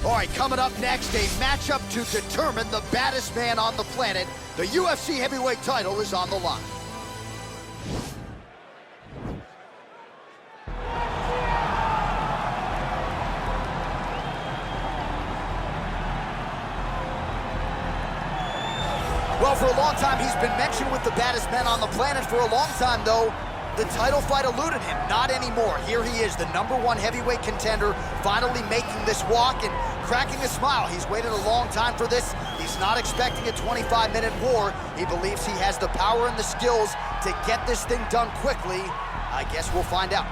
All right, coming up next, a matchup to determine the baddest man on the planet. The UFC heavyweight title is on the line. Well, for a long time, he's been mentioned with the baddest men on the planet. For a long time, though, the title fight eluded him. Not anymore. Here he is, the #1 heavyweight contender, finally making this walk and cracking a smile. He's waited a long time for this. He's not expecting a 25-minute war. He believes he has the power and the skills to get this thing done quickly. I guess we'll find out.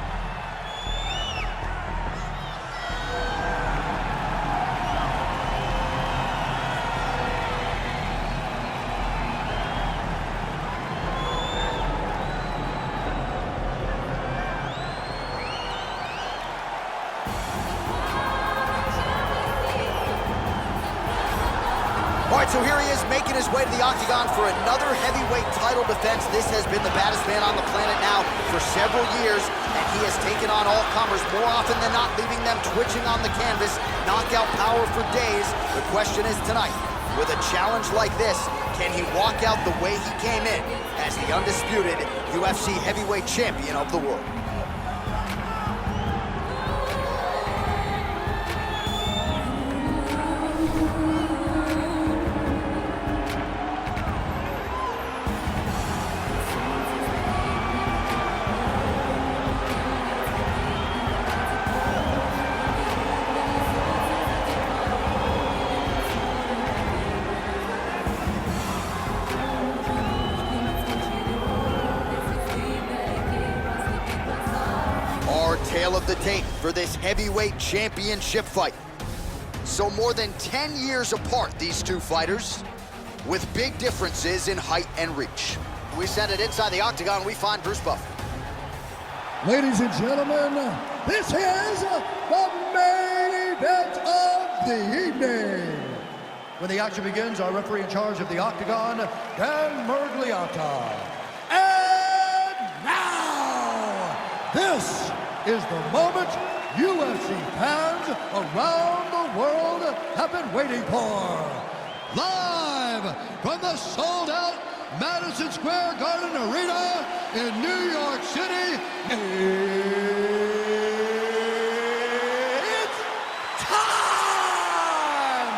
All right, so here he is making his way to the octagon for another heavyweight title defense. This has been the baddest man on the planet now for several years, and he has taken on all comers more often than not, leaving them twitching on the canvas, knockout power for days. The question is tonight, with a challenge like this, can he walk out the way he came in as the undisputed UFC heavyweight champion of the world? Tale of the tape for this heavyweight championship fight. So more than 10 years apart, these two fighters, with big differences in height and reach. We send it inside the octagon, we find Bruce Buffer. Ladies and gentlemen, this is the main event of the evening. When the action begins, our referee in charge of the octagon, Dan Murgliata. And now, this is the moment UFC fans around the world have been waiting for. Live from the sold-out Madison Square Garden Arena in New York City, it's time!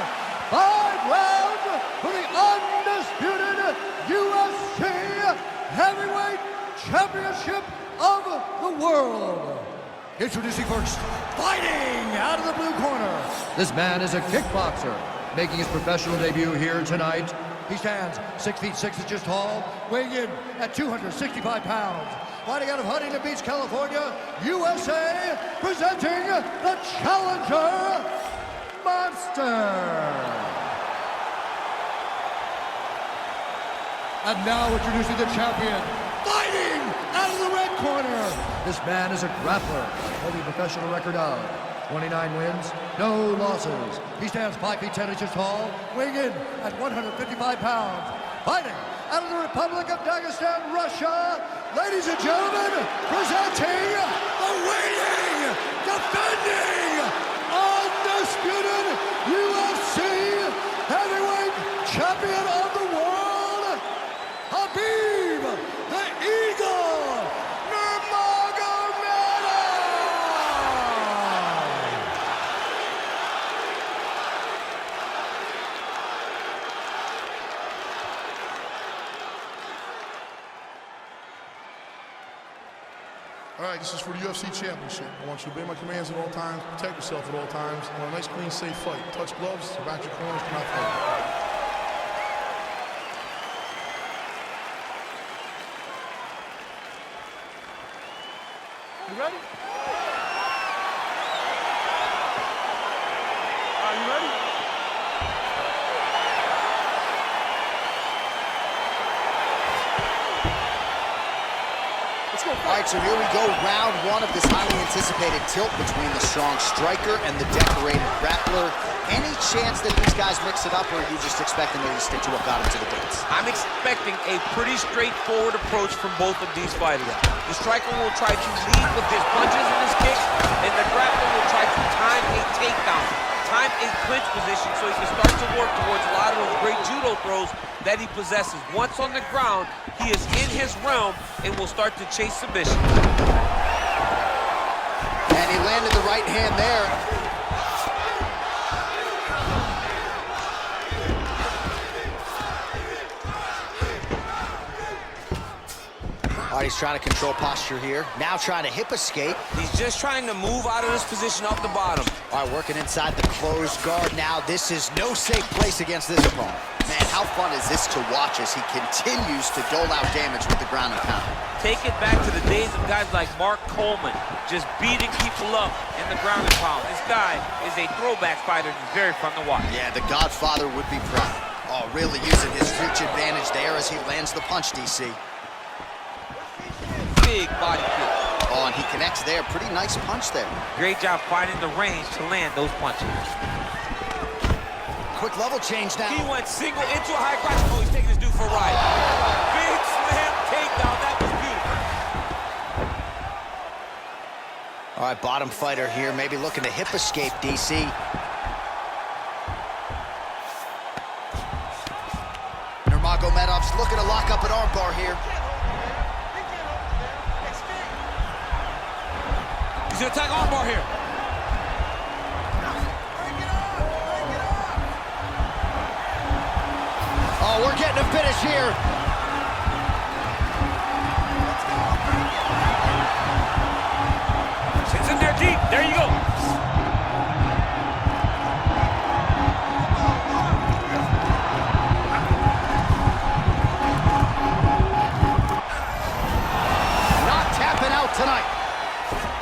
5 rounds for the undisputed UFC Heavyweight Championship of the world. Introducing first, fighting out of the blue corner. This man is a kickboxer, making his professional debut here tonight. He stands 6 feet 6 inches tall, weighing in at 265 pounds. Fighting out of Huntington Beach, California, USA, presenting the challenger, Monster. And now introducing the champion, fighting out of the red corner. This man is a grappler, holding a professional record of 29 wins, no losses. He stands 5 feet 10 inches tall, weighing in at 155 pounds. Fighting out of the Republic of Dagestan, Russia, ladies and gentlemen, presenting the reigning, defending, undisputed UFC heavyweight champion of the world, Khabib the Eagle Nurmagomedov! All right, this is for the UFC Championship. I want you to obey my commands at all times, protect yourself at all times. I want a nice, clean, safe fight. Touch gloves, back your corners, come out fight. You ready? Are you ready? Let's go. All right, so here we go, round one of this highly anticipated tilt between the strong striker and the decorated grappler. Any chance that these guys mix it up, or are you just expecting them to stick to what got them to the dance? I'm expecting a pretty straightforward approach from both of these fighters. The striker will try to lead with his punches and his kicks, and the grappler will try to time a takedown. time a clinch position so he can start to work towards a lot of those great judo throws that he possesses. Once on the ground, he is in his realm and will start to chase submission. And he landed the right hand there. All right, he's trying to control posture here. Now trying to hip escape. He's just trying to move out of this position off the bottom. All right, working inside the closed guard now. This is no safe place against this opponent. Man, how fun is this to watch as he continues to dole out damage with the ground and pound? Take it back to the days of guys like Mark Coleman, just beating people up in the ground and pound. This guy is a throwback fighter and he's very fun to watch. Yeah, the Godfather would be proud. Oh, really using his reach advantage there as he lands the punch, DC. Big body kick. Oh, and he connects there. Pretty nice punch there. Great job finding the range to land those punches. Quick level change now. He went single into a high crotch. Oh, he's taking his dude for a ride. Big slam takedown. That was beautiful. All right, bottom fighter here. Maybe looking to hip escape, DC. Nurmagomedov's looking to lock up an armbar here. He's gonna attack armbar here. Oh, we're getting a finish here. It's in there deep. There you go. Not tapping out tonight.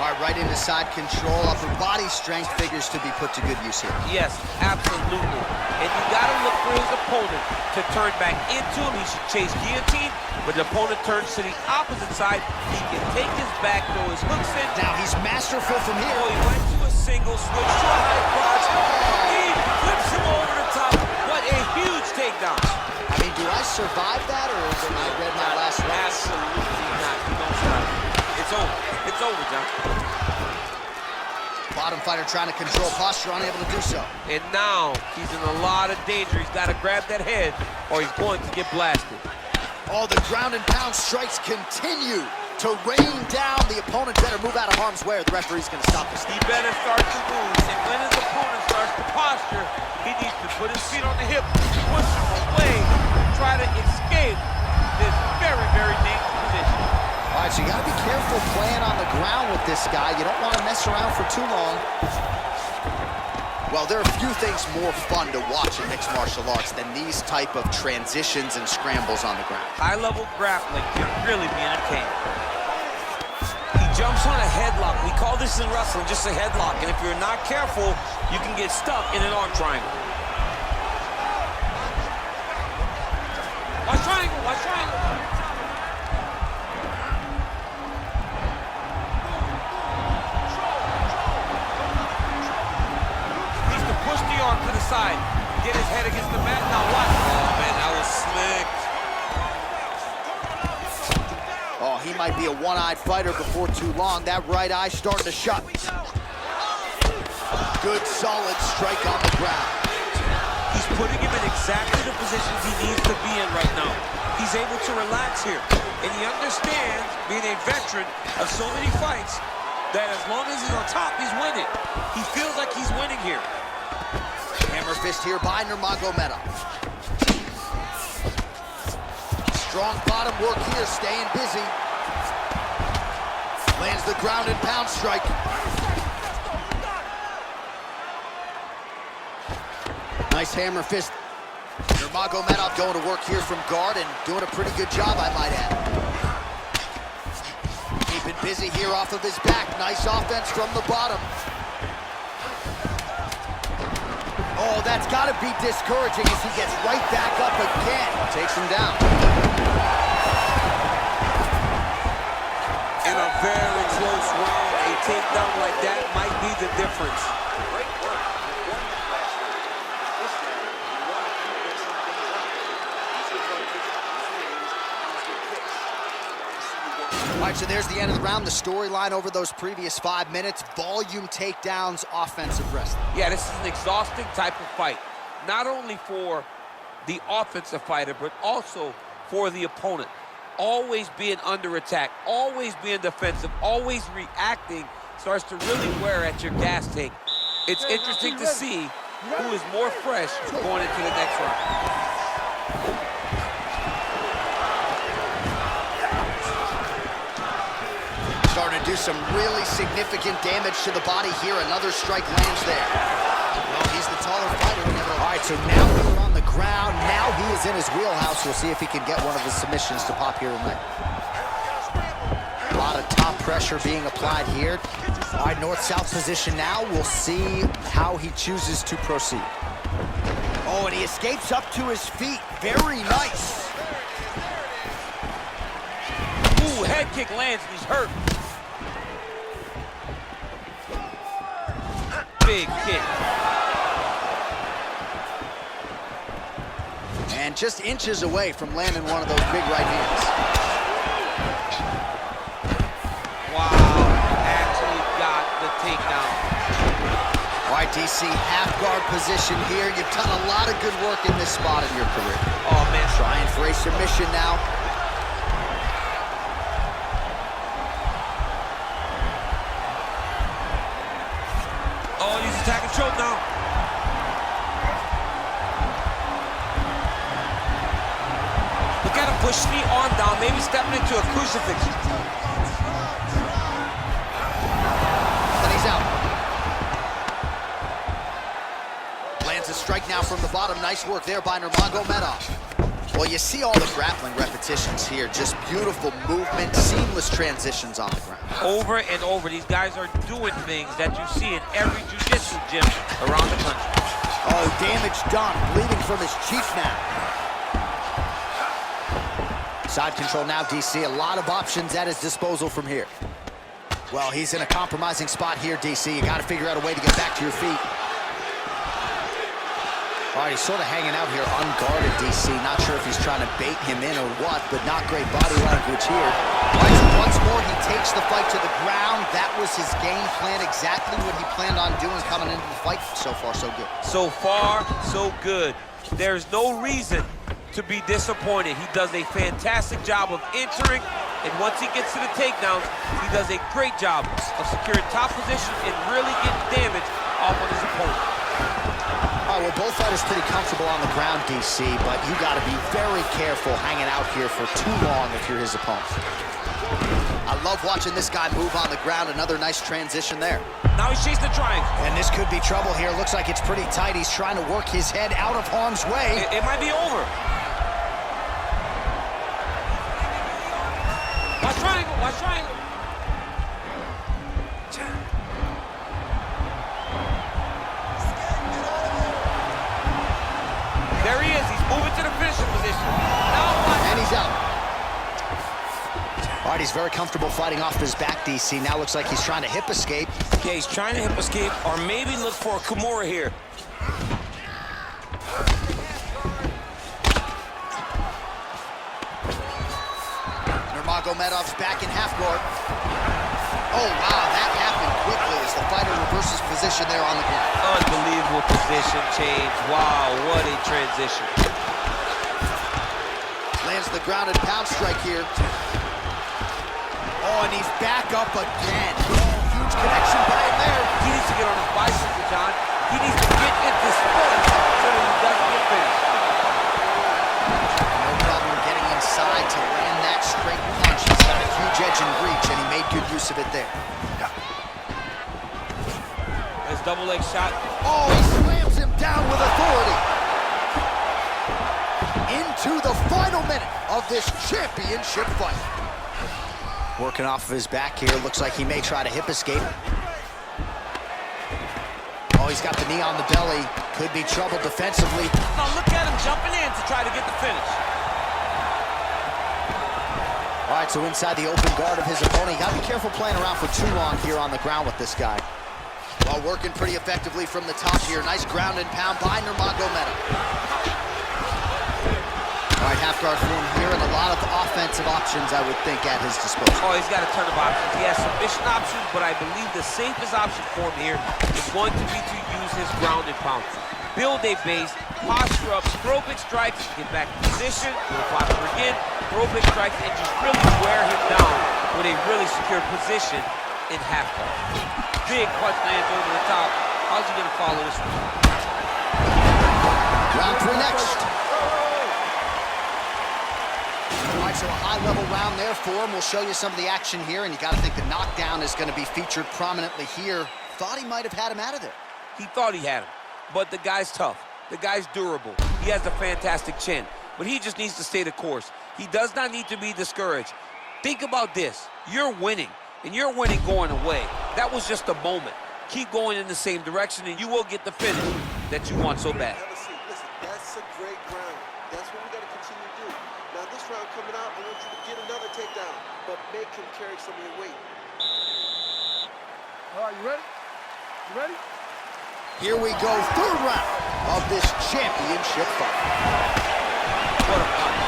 All right, right into side control. Upper body strength figures to be put to good use here. Yes, absolutely. And you gotta look for his opponent to turn back into him. He should chase guillotine. When the opponent turns to the opposite side, he can take his back, throw his hooks in. Now he's masterful from here. Oh, he went to a single, switch to a high crotch. He flips him over the top. What a huge takedown. I mean, do I survive that, or am I read my last rights? Absolutely not. You don't survive. It's over. It's over, John. Bottom fighter trying to control posture, unable to do so. And now he's in a lot of danger. He's got to grab that head or he's going to get blasted. Oh, the ground and pound strikes continue to rain down. The opponent better move out of harm's way or the referee's going to stop this. He better start to move. And when his opponent starts to posture, he needs to put his feet on the hip, push him away, try to escape this very, very dangerous position. All right, so you got to be careful playing on the ground with this guy. You don't want to mess around for too long. Well, there are few things more fun to watch in mixed martial arts than these type of transitions and scrambles on the ground. High-level grappling can really be entertaining. He jumps on a headlock. We call this in wrestling just a headlock. And if you're not careful, you can get stuck in an arm triangle. Watch triangle, watch triangle. Push the arm to the side. Get his head against the mat. Now watch. Oh, man, that was slick. Oh, he might be a one-eyed fighter before too long. That right eye starting to shut. Good, solid strike on the ground. He's putting him in exactly the positions he needs to be in right now. He's able to relax here. And he understands, being a veteran of so many fights, that as long as he's on top, he's winning. He feels like he's winning here. Hammer fist here by Nurmagomedov. Strong bottom work here, staying busy. Lands the ground and pound strike. Nice hammer fist. Nurmagomedov going to work here from guard and doing a pretty good job, I might add. Keeping busy here off of his back. Nice offense from the bottom. Oh, that's got to be discouraging as he gets right back up again. Takes him down. In a very close round, a takedown like that might be the difference. All right, so there's the end of the round. The storyline over those previous 5 minutes, volume takedowns, offensive wrestling. Yeah, this is an exhausting type of fight. Not only for the offensive fighter, but also for the opponent. Always being under attack, always being defensive, always reacting starts to really wear at your gas tank. It's interesting to see who is more fresh going into the next round. Starting to do some really significant damage to the body here. Another strike lands there. Well, he's the taller fighter. All right, so now we're on the ground. Now he is in his wheelhouse. We'll see if he can get one of his submissions to pop here tonight. A lot of top pressure being applied here. All right, north-south position now. We'll see how he chooses to proceed. Oh, and he escapes up to his feet. Very nice. Ooh, head kick lands and he's hurt. Big kick. And just inches away from landing one of those big right hands. Wow, actually got the takedown. All right, DC, half guard position here. You've done a lot of good work in this spot in your career. Oh, man. Trying for a submission now. Oh, he's attacking choke now. Look at him pushing the arm down, maybe stepping into a crucifix. And he's out. Lands a strike now from the bottom. Nice work there by Nurmagomedov. Well, you see all the grappling repetitions here. Just beautiful movement, seamless transitions on the ground. Over and over, these guys are doing things that you see in every jiu-jitsu gym around the country. Oh, damage done. Bleeding from his cheek now. Side control now, DC. A lot of options at his disposal from here. Well, he's in a compromising spot here, DC. You got to figure out a way to get back to your feet. All right, he's sort of hanging out here unguarded, DC. Not sure if he's trying to bait him in or what, but not great body language here. All right, so once more, he takes the fight to the ground. That was his game plan, exactly what he planned on doing coming into the fight. So far, so good. So far, so good. There's no reason to be disappointed. He does a fantastic job of entering, and once he gets to the takedowns, he does a great job of securing top position and really getting damage off on his opponent. All right, well, both fighters pretty comfortable on the ground, DC, but you got to be very careful hanging out here for too long if you're his opponent. I love watching this guy move on the ground. Another nice transition there. Now he's chasing the triangle. And this could be trouble here. Looks like it's pretty tight. He's trying to work his head out of harm's way. It might be over. Watch triangle, watch triangle. There he is. He's moving to the finishing position. And he's out. All right, he's very comfortable fighting off his back, DC. Now looks like he's trying to hip escape. Yeah, he's trying to hip escape or maybe look for a Kimura here. Nurmagomedov's back in half guard. Oh, wow, that happened quickly as the fighter reverses position there on the ground. Unbelievable position change. Wow, what a transition. Lands the grounded pound strike here. Oh, and he's back up again. Oh, huge connection by him there. He needs to get on his bicycle, John. He needs to get into sprint so that he doesn't get finished. No problem getting inside to land that straight punch. He's got a huge edge and reach, and he made good use of it there. Nice double leg shot. Oh, he slams him down with authority. Into the final minute of this championship fight. Working off of his back here. Looks like he may try to hip escape. Oh, he's got the knee on the belly. Could be trouble defensively. Now look at him jumping in to try to get the finish. All right, so inside the open guard of his opponent. You got to be careful playing around for too long here on the ground with this guy. Well, working pretty effectively from the top here. Nice ground and pound by Nurmagomedov. All All right, half guard form here, and a lot of offensive options, I would think, at his disposal. Oh, he's got a ton of options. He has submission options, but I believe the safest option for him here is going to be to use his ground and pound. Build a base, posture up, throw big strikes, get back in position, build posture again, throw big strikes, and just really wear him down with a really secure position in half guard. Big punch lands over the top. How's he gonna follow this one? Round 3 next. All right, so a high-level round there for him. We'll show you some of the action here, and you got to think the knockdown is going to be featured prominently here. Thought he might have had him out of there. He thought he had him, but the guy's tough. The guy's durable. He has a fantastic chin, but he just needs to stay the course. He does not need to be discouraged. Think about this. You're winning, and you're winning going away. That was just a moment. Keep going in the same direction, and you will get the finish that you want so bad. Listen, that's a great round. That's what we got to continue to do. Now, this round coming out, I want you to get another takedown, but make him carry some of your weight. All right, you ready? You ready? Here we go, 3rd round of this championship fight. What a punch.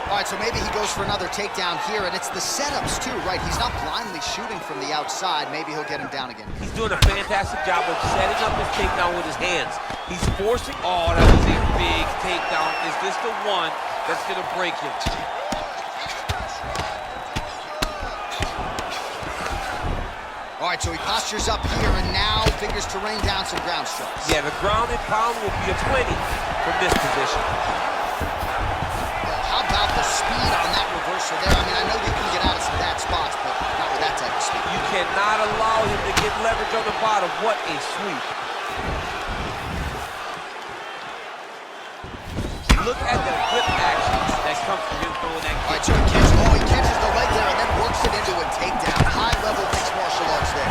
All right, so maybe he goes for another takedown here, and it's the setups too, right? He's not blindly shooting from the outside. Maybe he'll get him down again. He's doing a fantastic job of setting up his takedown with his hands. He's forcing. Oh, that was a big takedown. Is this the one that's going to break him? All right, so he postures up here and now figures to rain down some ground strikes. Yeah, the ground and pound will be a plenty from this position. How about the speed on that reversal there? I mean, I know you can get out of some bad spots, but not with that type of speed. You cannot allow him to get leverage on the bottom. What a sweep. Look at the whip action that comes from him throwing that kick. All right, so he catches the leg there and then works it into a takedown. High-level mixed martial arts there.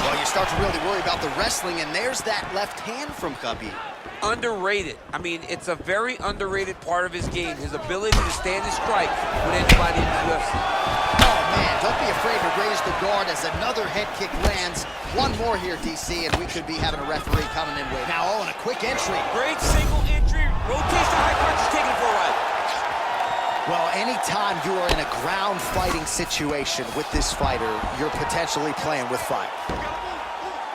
Well, you start to really worry about the wrestling, and there's that left hand from Khabib. Underrated. I mean, it's a very underrated part of his game, his ability to stand and strike with anybody in the UFC. Oh, man, don't be afraid to raise the guard as another head kick lands. One more here, DC, and we could be having a referee coming in with. Now, and a quick entry. Great single entry, rotation, high punch, is taking it for a ride. Well, anytime you are in a ground fighting situation with this fighter, you're potentially playing with fire.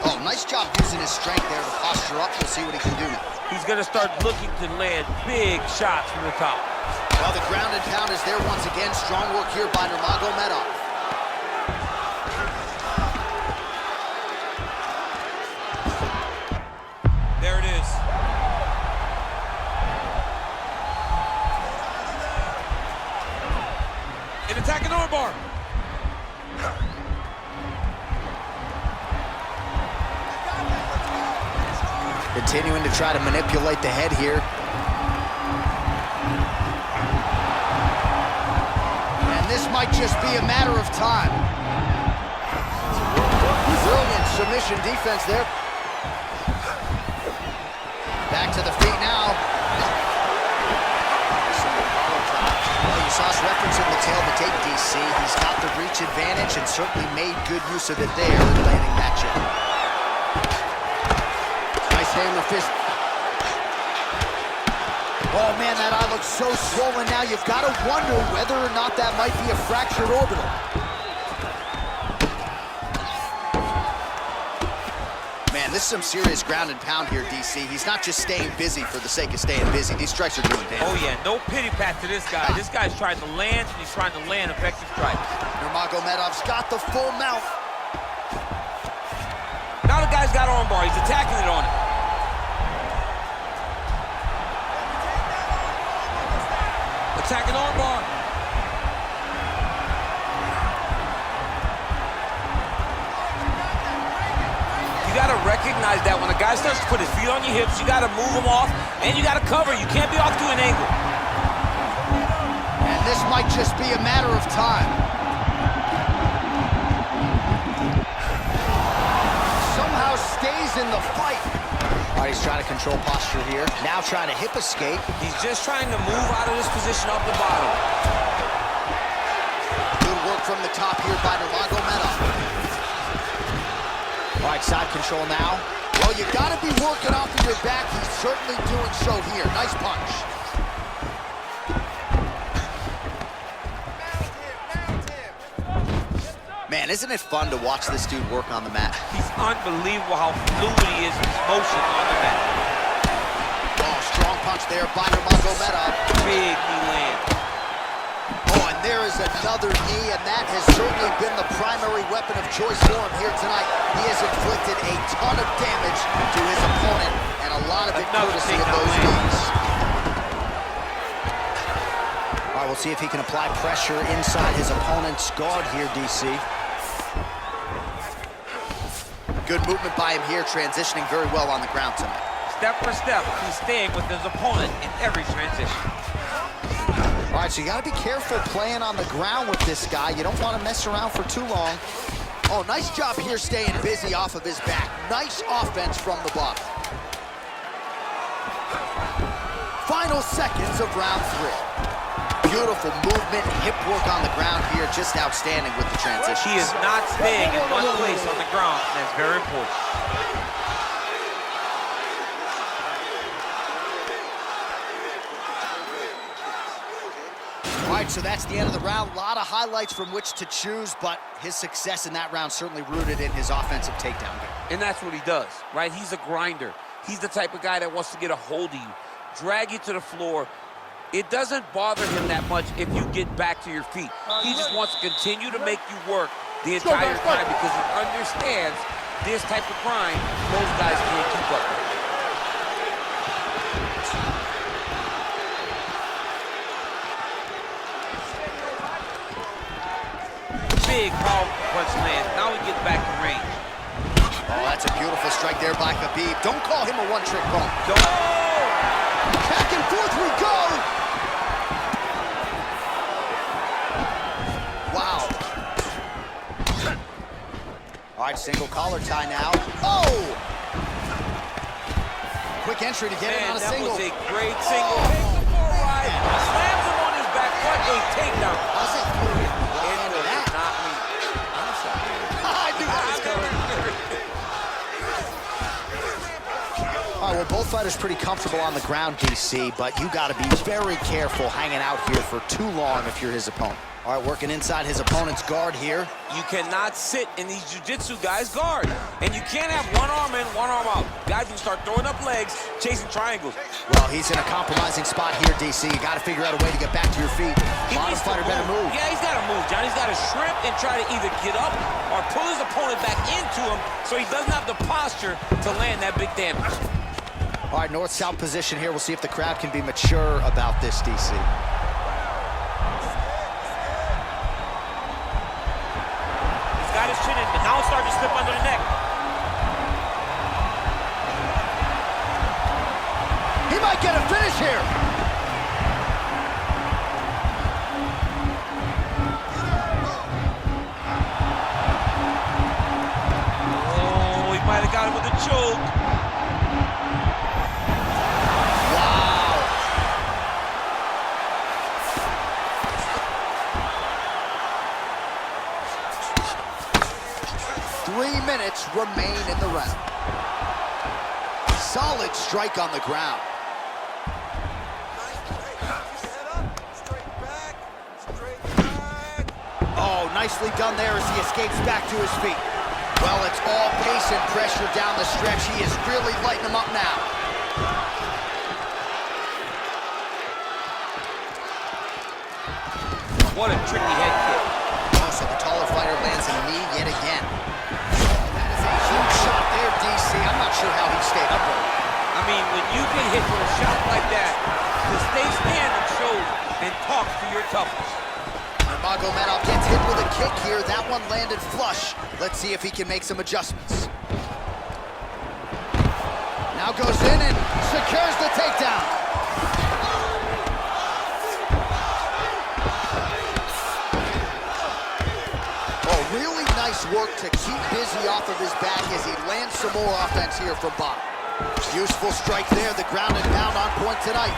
Oh, nice job using his strength there to posture up. We'll see what he can do now. He's going to start looking to land big shots from the top. Well, the ground and pound is there once again. Strong work here by Nurmagomedov. There it is. An attacking armbar. Continuing to try to manipulate the head here. And this might just be a matter of time. Brilliant submission defense there. Back to the feet now. Well, you saw us referencing the tail of the tape, DC. He's got the reach advantage and certainly made good use of it there, landing that jab. Hammer fist. Oh man, that eye looks so swollen now. You've got to wonder whether or not that might be a fractured orbital. Man, this is some serious ground and pound here, DC. He's not just staying busy for the sake of staying busy. These strikes are doing damage. Oh yeah, no pity pat to this guy. This guy's trying to land, and he's trying to land effective strikes. Nurmagomedov's got the full mount. Now the guy's got armbar. He's attacking it on it. Attacking armbar. You got to recognize that when a guy starts to put his feet on your hips, you got to move him off, and you got to cover. You can't be off to an angle. And this might just be a matter of time. Somehow stays in the fight. All right, he's trying to control posture here. Now trying to hip escape. He's just trying to move out of this position up the bottom. Good work from the top here by Nurmagomedov. All right, side control now. Well, you gotta be working off of your back. He's certainly doing so here. Nice punch. Man, isn't it fun to watch this dude work on the mat? He's unbelievable how fluid he is in his motion on the mat. Oh, strong punch there by Nurmagomedov. Big knee land. Oh, and there is another knee, and that has certainly been the primary weapon of choice for him here tonight. He has inflicted a ton of damage to his opponent, and a lot of it courtesy of those knees. All right, we'll see if he can apply pressure inside his opponent's guard here, DC. Good movement by him here, transitioning very well on the ground tonight. Step for step, he's staying with his opponent in every transition. All right, so you gotta be careful playing on the ground with this guy. You don't want to mess around for too long. Oh, nice job here staying busy off of his back. Nice offense from the bottom. Final seconds of round 3. Beautiful movement, hip work on the ground here, just outstanding with the transition. He is not staying in one place on the ground, and that's very important. All right, so that's the end of the round. A lot of highlights from which to choose, but his success in that round certainly rooted in his offensive takedown game. And that's what he does, right? He's a grinder. He's the type of guy that wants to get a hold of you, drag you to the floor. It doesn't bother him that much if you get back to your feet. He just wants to continue to make you work the entire time because he understands this type of grind, most guys can't keep up with. Big, powerful punch land. Now we get back to range. Oh, that's a beautiful strike there by Khabib. Don't call him a one-trick pony. Don't. Back and forth we go. Wow. All right, single collar tie now. Oh! Quick entry to get him on a single. That was a great single. All right. Slams him on his back. What a takedown. How's that feel? Not me. I'm sorry. I knew that was coming. All right, well, both fighters pretty comfortable on the ground, DC, but you got to be very careful hanging out here for too long if you're his opponent. All right, working inside his opponent's guard here. You cannot sit in these jiu-jitsu guys' guard. And you can't have one arm in, one arm out. Guys can start throwing up legs, chasing triangles. Well, he's in a compromising spot here, DC. You got to figure out a way to get back to your feet. Modern fighter better move. Yeah, he's got to move, John. He's got to shrimp and try to either get up or pull his opponent back into him so he doesn't have the posture to land that big damage. All right, north-south position here. We'll see if the crowd can be mature about this, DC. Got his chin in, but now it's starting to slip under the neck. He might get a finish here. Oh, he might have got him with a choke. Wow. 3 minutes remain in the round. Solid strike on the ground. Oh, nicely done there as he escapes back to his feet. Well, it's all pace and pressure down the stretch. He is really lighting him up now. What a tricky head kick. Oh, so the taller fighter lands a knee yet again. That is a huge shot there, DC. I'm not sure how he stayed upright. I mean, when you get hit with a shot like that, to stay standing shows and talk to your toughness. Nurmagomedov gets hit with a kick here. That one landed flush. Let's see if he can make some adjustments. Now goes in and secures the takedown. Oh, really nice work to keep busy off of his back as he lands some more offense here from bottom. Useful strike there. The ground and pound on point tonight.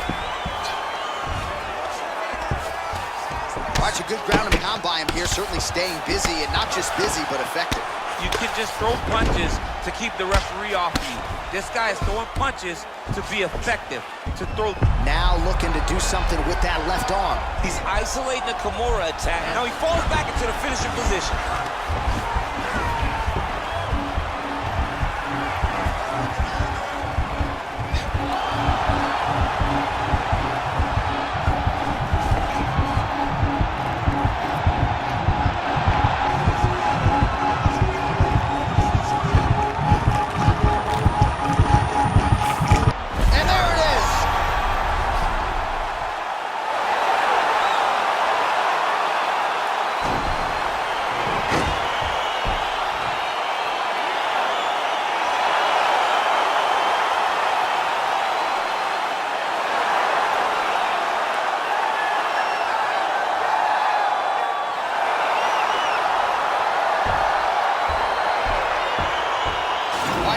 Watch a good ground and pound by him here, certainly staying busy, and not just busy, but effective. you can just throw punches to keep the referee off you. This guy is throwing punches to be effective, to throw. Now looking to do something with that left arm. He's isolating the Kimura attack. Now he falls back into the finishing position.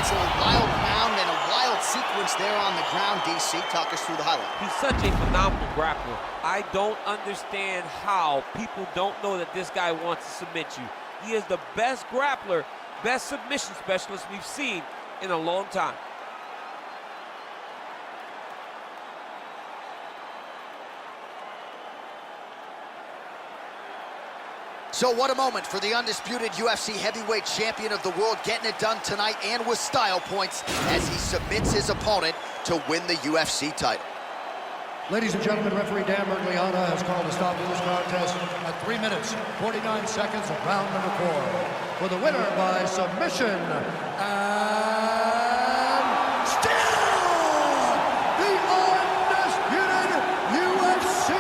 So a wild round and a wild sequence there on the ground. DC, talk us through the highlight. He's such a phenomenal grappler. I don't understand how people don't know that this guy wants to submit you. He is the best grappler, best submission specialist we've seen in a long time. So what a moment for the undisputed UFC heavyweight champion of the world, getting it done tonight and with style points as he submits his opponent to win the UFC title. Ladies and gentlemen, referee Dan Mergliana has called a stop to this contest at 3 minutes, 49 seconds of round number 4. For the winner by submission, and still the undisputed UFC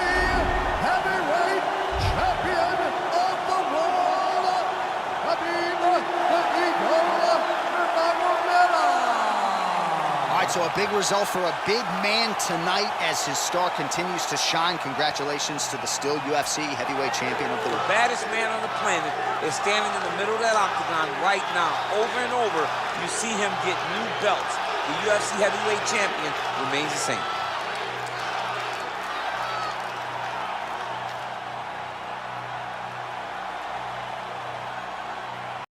heavyweight champion of the world, Khabib Nurmagomedov. All right, so a big result for a big man tonight as his star continues to shine. Congratulations to the still UFC heavyweight champion of the world. The baddest man on the planet is standing in the middle of that octagon right now. Over and over, you see him get new belts. The UFC heavyweight champion remains the same.